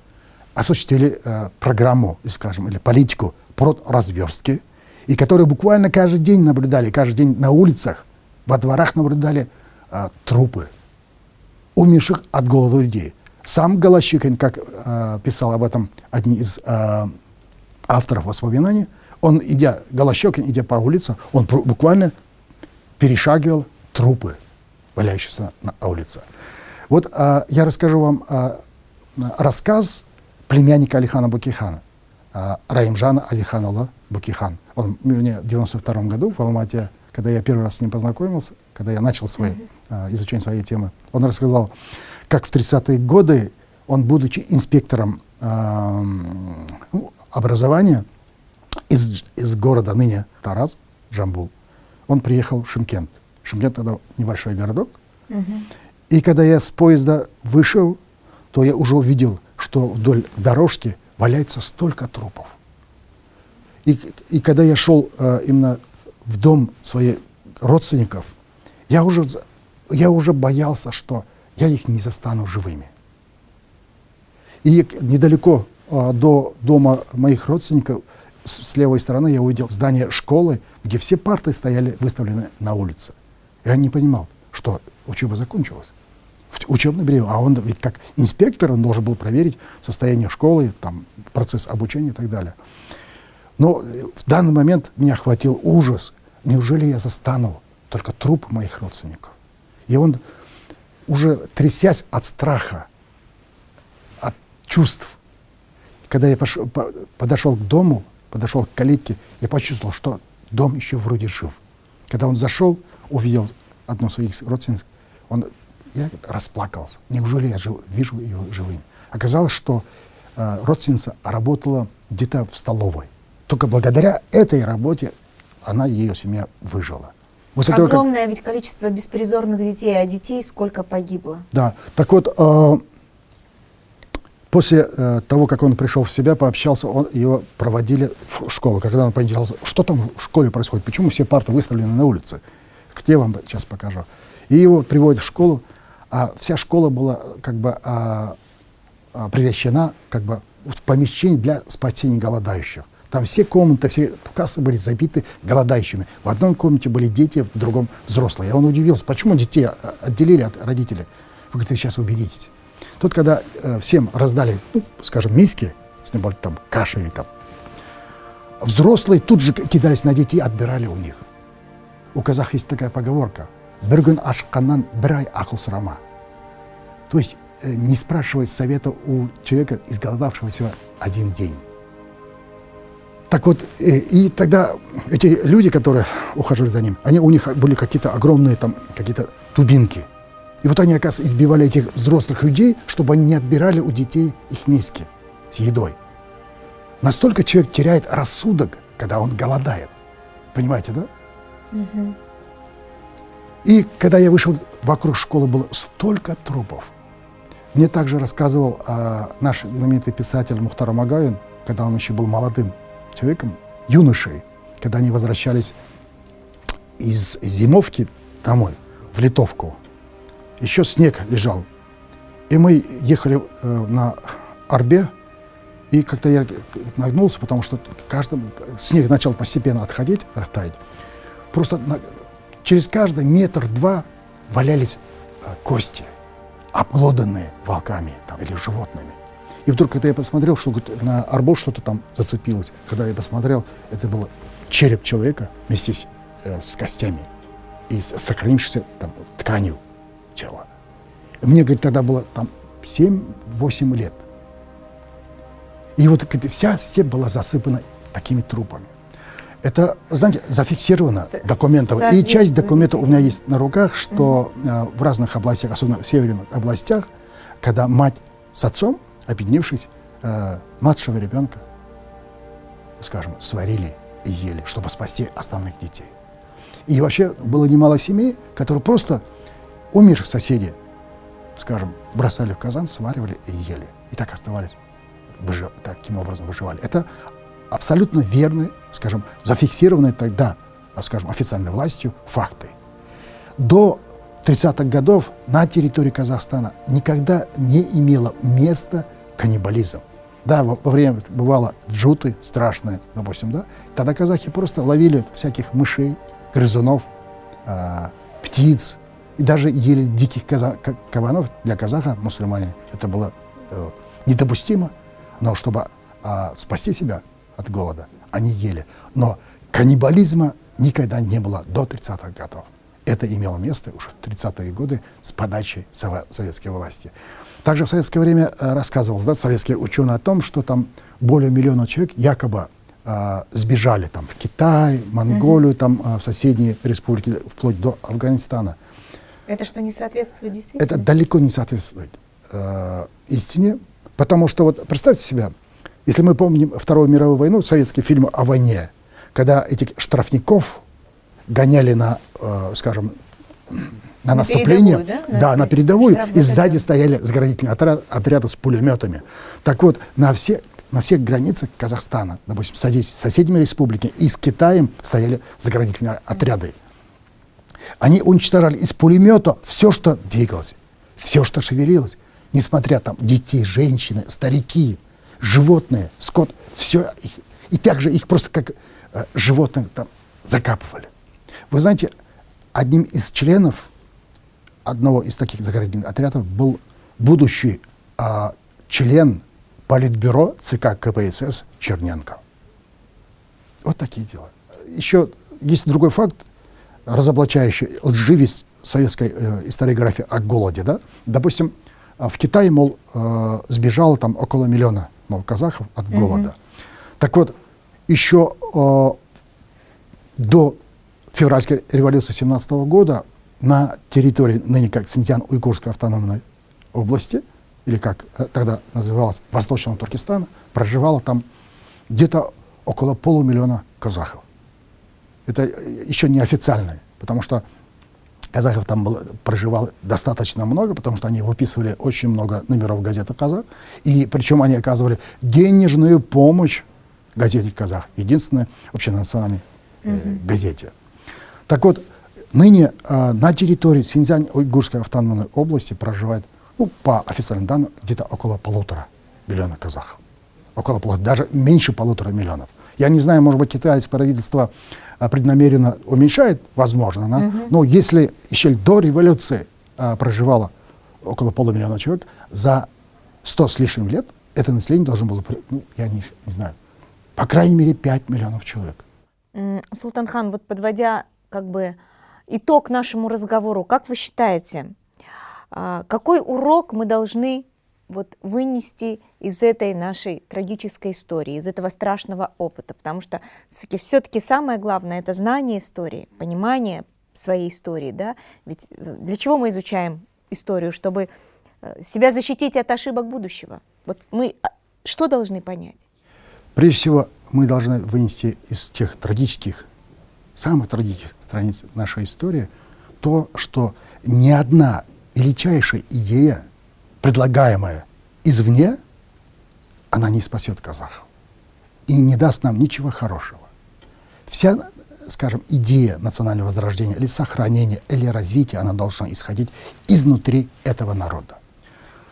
осуществили программу, скажем, или политику продразверстки, и которые буквально каждый день наблюдали, каждый день на улицах, во дворах наблюдали трупы умерших от голода людей. Сам Голощекин, как писал об этом один из авторов воспоминаний, Голощекин, идя по улице, он буквально перешагивал трупы, валяющиеся на улице. Вот я расскажу вам рассказ племянника Алихана Букихана, Раимжана Азиханула Букихан. Он мне в 1992 году в Алмате, когда я первый раз с ним познакомился, когда я начал изучение своей темы, он рассказал, как в 30-е годы он, будучи инспектором образования из города ныне Тараз, Джамбул, он приехал в Шымкент. Шымкент — это небольшой городок. И когда я с поезда вышел, то я уже увидел, что вдоль дорожки валяется столько трупов. И когда я шел именно в дом своих родственников, я уже боялся, что я их не застану живыми. И недалеко до дома моих родственников с левой стороны я увидел здание школы, где все парты стояли выставлены на улице. Я не понимал, что учеба закончилась. В Учебный период. А он ведь как инспектор, он должен был проверить состояние школы, там, процесс обучения и так далее. Но в данный момент меня охватил ужас. Неужели я застану только труп моих родственников? И он, уже трясясь от страха, от чувств, когда я подошел к дому, подошел к калитке, я почувствовал, что дом еще вроде жив. Когда он зашел, увидел одну из своих родственниц, я расплакался. Неужели я вижу его живым? Оказалось, что родственница работала где-то в столовой. Только благодаря этой работе ее семья выжила. После того, Огромное ведь количество беспризорных детей, а детей сколько погибло? Да, так вот, после того, как он пришел в себя, пообщался, его проводили в школу. Когда он поинтересовался, что там в школе происходит, почему все парты выставлены на улице, где вам сейчас покажу. И его приводят в школу, а вся школа была как бы превращена как бы в помещение для спасения голодающих. Там все комнаты, все классы были забиты голодающими. В одной комнате были дети, в другом взрослые. И он удивился, почему детей отделили от родителей. Вы говорите, сейчас уберитесь. Тут, когда всем раздали, скажем, миски, с ним там каши или там, взрослые тут же кидались на детей, отбирали у них. У казахов есть такая поговорка: «Бір күн ашыққаннан бір ай ақыл сұрама». То есть не спрашивать совета у человека, изголодавшегося один день. Так вот, и тогда эти люди, которые ухаживали за ним, у них были какие-то огромные там, какие-то тубинки. И вот они, оказывается, избивали этих взрослых людей, чтобы они не отбирали у детей их миски с едой. Настолько человек теряет рассудок, когда он голодает. Понимаете, да? Угу. И когда я вышел, вокруг школы было столько трупов. Мне также рассказывал наш знаменитый писатель Мухтар Омагаюн, когда он еще был молодым человеком, юношей, когда они возвращались из зимовки домой, в Литовку. Еще снег лежал. И мы ехали на Арбе, и как-то я нагнулся, потому что снег начал постепенно отходить, растаять. Просто через каждый метр-два валялись кости, обглоданные волками там, или животными. И вдруг, когда я посмотрел, что на арбол что-то там зацепилось, когда я посмотрел, это был череп человека вместе с костями и с сохранившейся там тканью тела. И мне, говорит, тогда было там 7-8 лет. И вот вся степь была засыпана такими трупами. Это, знаете, зафиксировано документов. И часть документов у меня есть на руках, что в разных областях, особенно в северных областях, когда мать с отцом, объединившись, младшего ребенка, скажем, сварили и ели, чтобы спасти остальных детей. И вообще было немало семей, которые просто умерших соседей, скажем, бросали в казан, сваривали и ели. И так оставались, таким образом выживали. Это абсолютно верные, скажем, зафиксированные тогда, скажем, официальной властью факты. До 30-х годов на территории Казахстана никогда не имело места каннибализм. Да, во время бывало джуты страшные, допустим, да, тогда казахи просто ловили всяких мышей, грызунов, птиц, и даже ели диких кабанов. Для казаха, мусульмане, это было недопустимо, но чтобы спасти себя от голода, они ели. Но каннибализма никогда не было до 30-х годов. Это имело место уже в 30-е годы с подачи советской власти. Также в советское время рассказывал советский ученый о том, что там более миллиона человек якобы сбежали там, в Китай, Монголию, там, в соседние республики, вплоть до Афганистана. Это что, не соответствует действительности? Это далеко не соответствует истине, потому что, вот представьте себе, если мы помним Вторую мировую войну, советские фильмы о войне, когда этих штрафников гоняли на, скажем, на наступление, передовую, да, на передовую, и сзади стояли заградительные отряды с пулеметами. Так вот, на всех границах Казахстана, допустим, с соседними республиками и с Китаем стояли заградительные отряды. Они уничтожали из пулемета все, что двигалось, все, что шевелилось, несмотря там детей, женщины, старики, животные, скот, все. И также их просто как животных там закапывали. Вы знаете, одним из членов одного из таких заградительных отрядов был будущий член Политбюро ЦК КПСС Черненко. Вот такие дела. Еще есть другой факт, разоблачающий лживость советской историографии о голоде. Да? Допустим, в Китае, мол, сбежало там около миллиона, мол, казахов от голода. Так вот, еще до февральской революции 17 года на территории ныне как Синьцзян-Уйгурской автономной области, или как тогда называлось Восточного Туркестана, проживало там где-то около полумиллиона казахов. Это еще не официально, потому что казахов там проживало достаточно много, потому что они выписывали очень много номеров газеты «Казах», и причем они оказывали денежную помощь газете «Казах», единственной общенациональной газете. Так вот, ныне на территории Синьцзян-Уйгурской автономной области проживает, ну, по официальным данным, где-то около 1,5 миллиона казахов. Около полутора, даже меньше 1,5 миллиона. Я не знаю, может быть, китайское правительство преднамеренно уменьшает, возможно, но если еще до революции проживало около полумиллиона человек, за 100 с лишним лет это население должно было, ну, я не знаю, по крайней мере, 5 миллионов человек. Султанхан, вот подводя как бы итог нашему разговору, как вы считаете, какой урок мы должны вот вынести из этой нашей трагической истории, из этого страшного опыта? Потому что все-таки самое главное — это знание истории, понимание своей истории, да? Ведь для чего мы изучаем историю? Чтобы себя защитить от ошибок будущего. Вот мы что должны понять? Прежде всего, мы должны вынести из тех трагических, самых трагических страниц нашей истории то, что ни одна величайшая идея, предлагаемая извне, она не спасет казахов и не даст нам ничего хорошего. Вся, скажем, идея национального возрождения или сохранения, или развития, она должна исходить изнутри этого народа.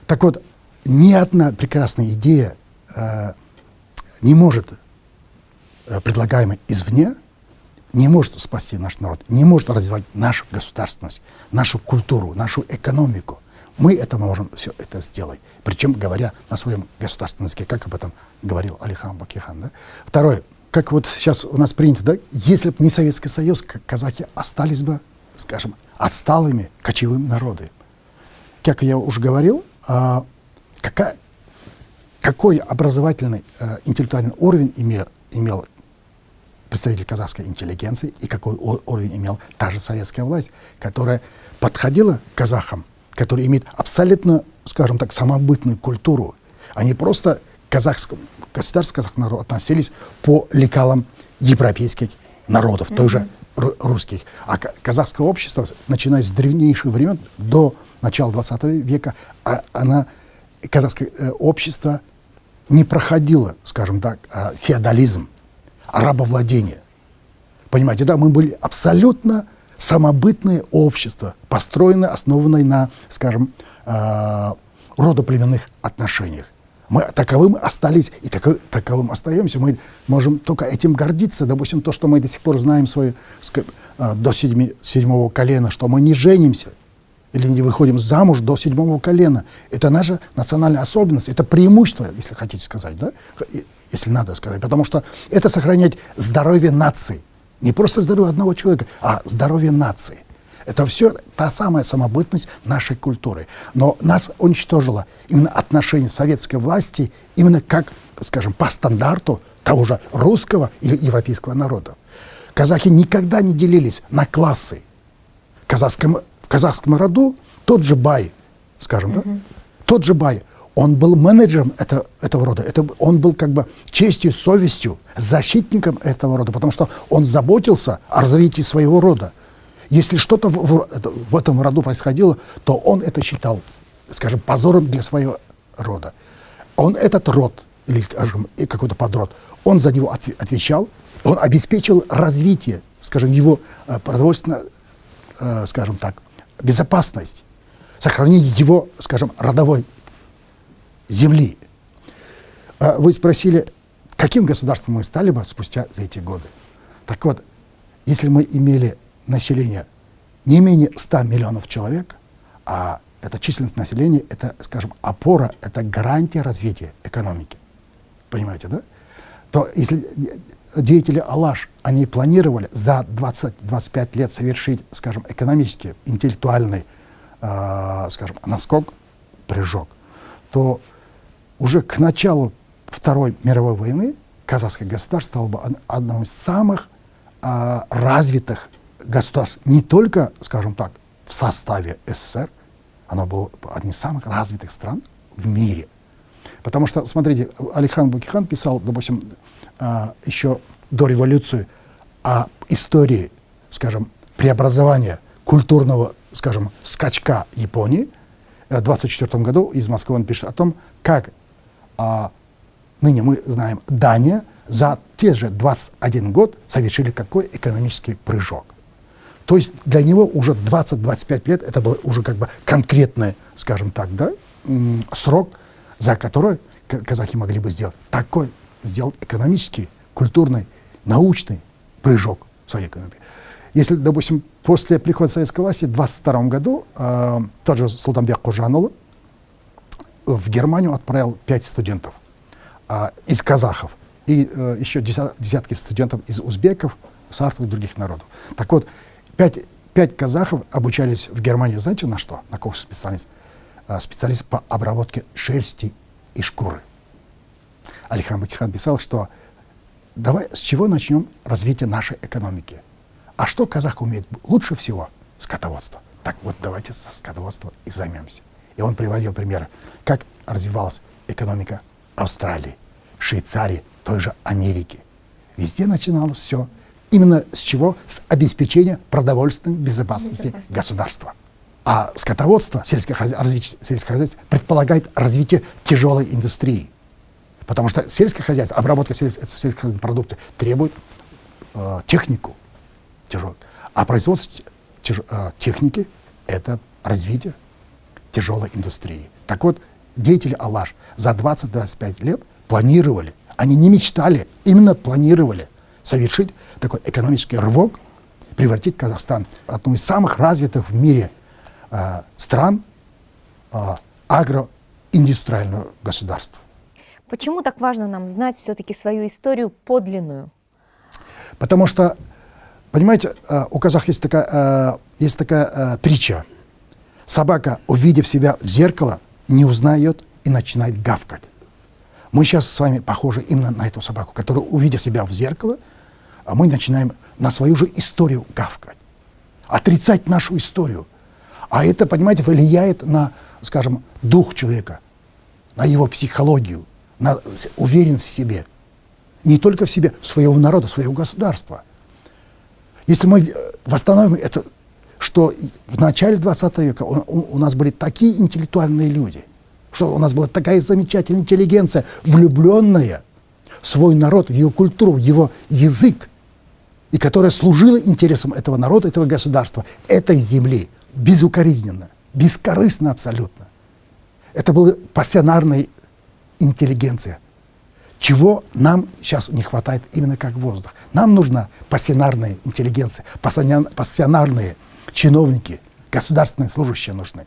Так вот, ни одна прекрасная идея не может, предлагаемая извне, не может спасти наш народ, не может развивать нашу государственность, нашу культуру, нашу экономику. Мы это можем все это сделать, причем говоря на своем государственном языке, как об этом говорил Алихан Бакихан. Да? Второе, как вот сейчас у нас принято, да, если бы не Советский Союз, казахи остались бы, скажем, отсталыми кочевыми народами. Как я уже говорил, какой образовательный, интеллектуальный уровень имел представитель казахской интеллигенции и какой уровень имел та же советская власть, которая подходила к казахам, которые имеют абсолютно, скажем так, самобытную культуру. Они просто к казахскому государству, казахскому народу относились по лекалам европейских народов, той же русских. А казахское общество, начиная с древнейших времен до начала 20 века, казахское общество не проходило, скажем так, феодализм, рабовладение. Понимаете, да, мы были абсолютно самобытное общество, построенное, основанное на, скажем, родоплеменных отношениях. Мы таковым остались и таковым остаемся. Мы можем только этим гордиться. Допустим, то, что мы до сих пор знаем до седьмого колена, что мы не женимся или не выходим замуж до 7-го колена. Это наша национальная особенность, это преимущество, если хотите сказать, да? Если надо сказать. Потому что это сохраняет здоровье нации. Не просто здоровье одного человека, а здоровье нации. Это все та самая самобытность нашей культуры. Но нас уничтожило именно отношение советской власти, именно как, скажем, по стандарту того же русского или европейского народа. Казахи никогда не делились на классы. В казахском роду тот же бай, скажем, да? Тот же бай, он был менеджером этого рода, он был как бы честью, совестью, защитником этого рода, потому что он заботился о развитии своего рода. Если что-то в этом роду происходило, то он это считал, скажем, позором для своего рода. Он этот род, или, скажем, какой-то подрод, он за него отвечал, он обеспечил развитие, скажем, его продовольственное, скажем так, безопасность, сохранение его, скажем, родовой земли. Вы спросили, каким государством мы стали бы спустя за эти годы. Так вот, если мы имели население не менее 100 миллионов человек, А это численность населения, это, скажем, опора, это гарантия развития экономики. Понимаете, да? То если деятели Алаш, они планировали за 20-25 лет совершить, скажем, экономический, интеллектуальный, скажем, наскок, прыжок, то уже к началу Второй мировой войны казахское государство стало бы одним из самых развитых государств, не только, скажем так, в составе СССР, оно было одним из самых развитых стран в мире. Потому что, смотрите, Алихан Бөкейхан писал, допустим, еще до революции о истории, скажем, преобразования культурного, скажем, скачка Японии. В 1924 году из Москвы он пишет о том, как ныне мы знаем, Дания за те же 21 год совершили какой экономический прыжок. То есть для него уже 20-25 лет это был уже как бы конкретный, скажем так, да, срок, за который казахи могли бы сделать сделать экономический, культурный, научный прыжок в своей экономике. Если, допустим, после прихода советской власти в 1922 году тот же Султанбек Кожанұлы в Германию отправил 5 студентов из казахов и еще десятки студентов из узбеков, сарцев и других народов. Так вот, 5 казахов обучались в Германии, знаете, на что? На какой специальность? Специалист по обработке шерсти и шкуры. Алихан Бөкейхан писал, что давай с чего начнем развитие нашей экономики. А что казах умеет лучше всего? Скотоводство. Так вот, давайте со скотоводства и займемся. И он приводил примеры, как развивалась экономика Австралии, Швейцарии, той же Америки. Везде начиналось все. Именно с чего? С обеспечения продовольственной безопасности государства. А скотоводство, развитие сельского хозяйства предполагает развитие тяжелой индустрии. Потому что сельское хозяйство, обработка сельскохозяйственных продуктов требует технику тяжелую. А производство техники – это развитие тяжелой индустрии. Так вот, деятели Алаш за 20-25 лет планировали, они не мечтали, именно планировали совершить такой экономический рывок, превратить Казахстан в одну из самых развитых в мире стран агроиндустриального государства. Почему так важно нам знать все-таки свою историю подлинную? Потому что, понимаете, у казахов есть такая притча. Собака, увидев себя в зеркало, не узнает и начинает гавкать. Мы сейчас с вами похожи именно на эту собаку, которая, увидев себя в зеркало, мы начинаем на свою же историю гавкать, отрицать нашу историю. А это, понимаете, влияет на, скажем, дух человека, на его психологию, на уверенность в себе. Не только в себе, своего народа, своего государства. Если мы восстановим это, что в начале 20 века у нас были такие интеллектуальные люди, что у нас была такая замечательная интеллигенция, влюбленная в свой народ, в его культуру, в его язык, и которая служила интересам этого народа, этого государства, этой земли, безукоризненно, бескорыстно абсолютно. Это была пассионарная интеллигенция. Чего нам сейчас не хватает именно как воздух? Нам нужна пассионарная интеллигенция, пассионарные чиновники, государственные служащие нужны.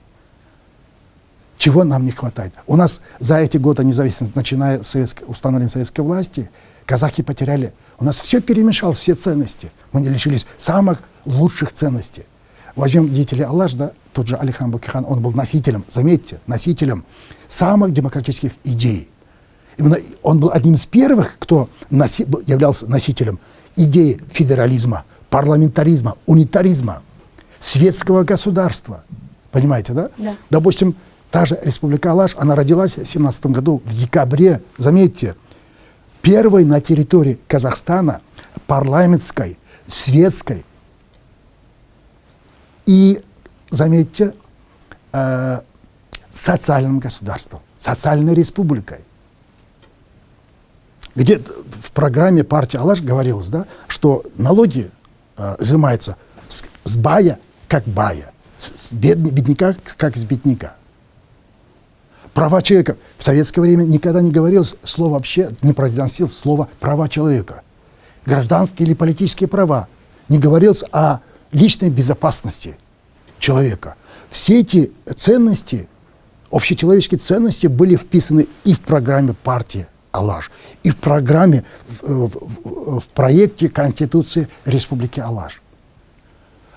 Чего нам не хватает? У нас за эти годы независимости, начиная с установления советской власти, казахи потеряли. У нас все перемешалось, все ценности. Мы не лишились самых лучших ценностей. Возьмем деятелей Алаш, да, тот же Алихан Бөкейхан, он был носителем, заметьте, носителем самых демократических идей. Именно он был одним из первых, кто являлся носителем идеи федерализма, парламентаризма, унитаризма, светского государства. Понимаете, да? Да. Допустим, та же Республика Алаш, она родилась в 1917 году, в декабре, заметьте, первой на территории Казахстана парламентской, светской и, заметьте, социальным государством, социальной республикой. Где в программе партии Алаш говорилось, да, что налоги взимаются с бая как бая, с бедняка как с бедняка. Права человека. В советское время никогда не говорилось слово вообще, не произносилось слово «права человека». Гражданские или политические права. Не говорилось о личной безопасности человека. Все эти ценности, общечеловеческие ценности были вписаны и в программе партии Алаш, и в программе, в проекте Конституции Республики Алаш.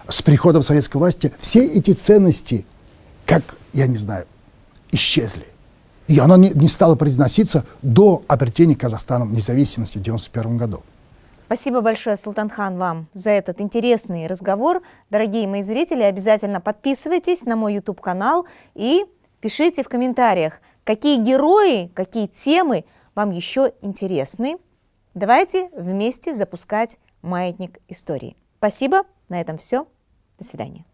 С приходом советской власти все эти ценности, как, я не знаю, исчезли. И оно не стало произноситься до обретения Казахстаном независимости в 1991 году. Спасибо большое, Султанхан, вам за этот интересный разговор. Дорогие мои зрители, обязательно подписывайтесь на мой YouTube-канал и пишите в комментариях, какие герои, какие темы вам еще интересны. Давайте вместе запускать маятник истории. Спасибо, на этом все. До свидания.